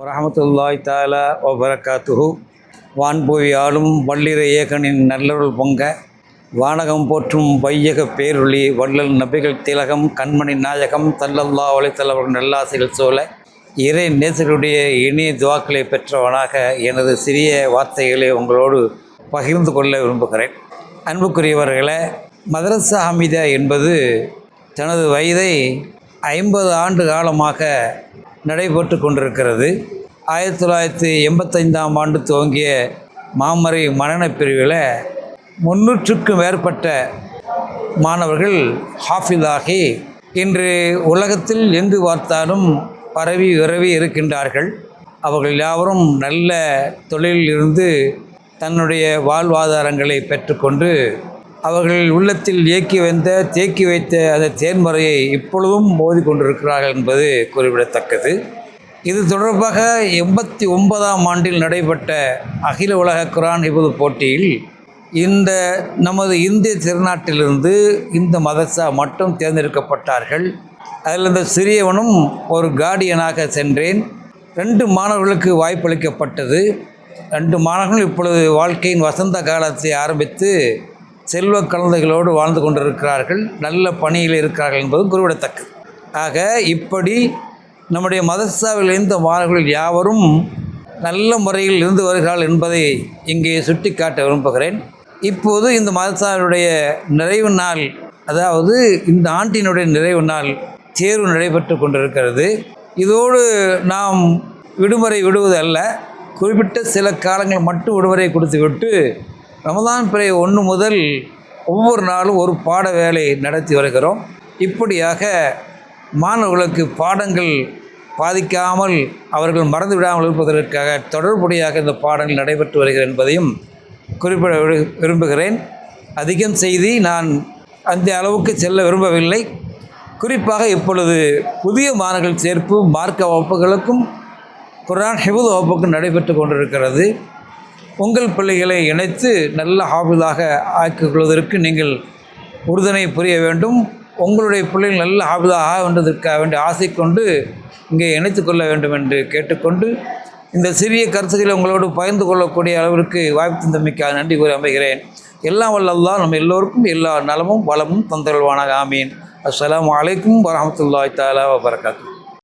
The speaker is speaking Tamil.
வரஹமத்துல்லாஹி தஆலா வபரகாத்துஹு. வான்புவி ஆளும் வள்ளிர ஏகனின் நல்லருள் பொங்க, வானகம் போற்றும் வையக பேரொளி வள்ளல் நபிகள் திலகம் கண்மணி நாயகம் ஸல்லல்லாஹு அலைஹி வஸல்லம் நல்லாசைகள் சோல இறை நேசருடைய இனிய துவாக்களை பெற்றவனாக எனது சிறிய வார்த்தைகளை உங்களோடு பகிர்ந்து கொள்ள விரும்புகிறேன். அன்புக்குரியவர்களே, மதரசா ஹமீதா என்பது தனது வயதை 50 ஆண்டு காலமாக நடைபெற்று கொண்டிருக்கிறது. 1985ஆம் ஆண்டு துவங்கிய மாமறை மனநப் பிரிவில் 300க்கும் மேற்பட்ட மாணவர்கள் ஹாஃபிஸாகி இன்று உலகத்தில் எங்கு பார்த்தாலும் பரவி விரவி இருக்கின்றார்கள். அவர்கள் யாவரும் நல்ல தொழிலில் இருந்து தன்னுடைய வாழ்வாதாரங்களை பெற்றுக்கொண்டு அவர்கள் உள்ளத்தில் தேக்கி வைத்த அந்த தேன்மறையை இப்பொழுதும் மோதி கொண்டிருக்கிறார்கள் என்பது குறிப்பிடத்தக்கது. இது தொடர்பாக 89ஆம் ஆண்டில் நடைபெற்ற அகில உலக குர்ஆன் ஹிஃப்து போட்டியில் இந்த நமது இந்திய திருநாட்டிலிருந்து இந்த மதரசா மட்டும் தேர்ந்தெடுக்கப்பட்டார்கள். அதில் இந்த சிறியவனும் ஒரு கார்டியனாக சென்றேன். 2 மாணவர்களுக்கு வாய்ப்பளிக்கப்பட்டது. 2 மாணவர்கள் இப்பொழுது வாழ்க்கையின் வசந்த காலத்தை ஆரம்பித்து செல்வ குழந்தைகளோடு வாழ்ந்து கொண்டிருக்கிறார்கள், நல்ல பணியில் இருக்கிறார்கள் என்பதும் குறிப்பிடத்தக்கது. ஆக இப்படி நம்முடைய மதரசாவில் இருந்த மாணவர்கள் யாவரும் நல்ல முறையில் இருந்து வருகிறார்கள் என்பதை இங்கே சுட்டி காட்ட விரும்புகிறேன். இப்போது இந்த மதரசாவுடைய நிறைவு நாள், அதாவது இந்த ஆண்டினுடைய நிறைவு நாள் தேர்வு நடைபெற்று கொண்டிருக்கிறது. இதோடு நாம் விடுமுறை விடுவது அல்ல, குறிப்பிட்ட சில காலங்கள் மட்டும் விடுமுறை கொடுத்துவிட்டு ரமதான் பிறை 1 முதல் ஒவ்வொரு நாளும் ஒரு பாட வேலை நடத்தி வருகிறோம். இப்படியாக மாணவர்களுக்கு பாடங்கள் பாதிக்காமல் அவர்கள் மறந்து விடாமல் இருப்பதற்காக தொடர்புடையாக இந்த பாடங்கள் நடைபெற்று வருகிறது என்பதையும் குறிப்பிட விரும்புகிறேன். அதிகம் செய்தி நான் அந்த அளவுக்கு செல்ல விரும்பவில்லை. குறிப்பாக இப்பொழுது புதிய மாணவர்கள் சேர்ப்பு மார்க்க வகுப்புகளுக்கும் குர்ஆன் ஹிஃப்து வகுப்புக்கும் நடைபெற்று கொண்டிருக்கிறது. உங்கள் பிள்ளைகளை இணைத்து நல்ல ஹாஃபிஸாக ஆக்கிக் கொள்வதற்கு நீங்கள் உறுதுணை புரிய வேண்டும். உங்களுடைய பிள்ளைகள் நல்ல ஹாஃபிஸாக வேண்டதற்காக வேண்டிய ஆசை கொண்டு இங்கே இணைத்து கொள்ள வேண்டும் என்று கேட்டுக்கொண்டு இந்த சிறிய கருத்துக்களை உங்களோடு பகிர்ந்து கொள்ளக்கூடிய அளவிற்கு வாய்ப்பு தந்தமைக்காக நன்றி கூறி அமைகிறேன். எல்லாம் வல்ல அல்லாஹ் நம்ம எல்லோருக்கும் எல்லா நலமும் வளமும் தந்தருள்வானாக. ஆமீன். அஸ்ஸலாமு அலைக்கும் வரஹ்மத்துல்லாஹி தஆலா வபரகாத்துஹு.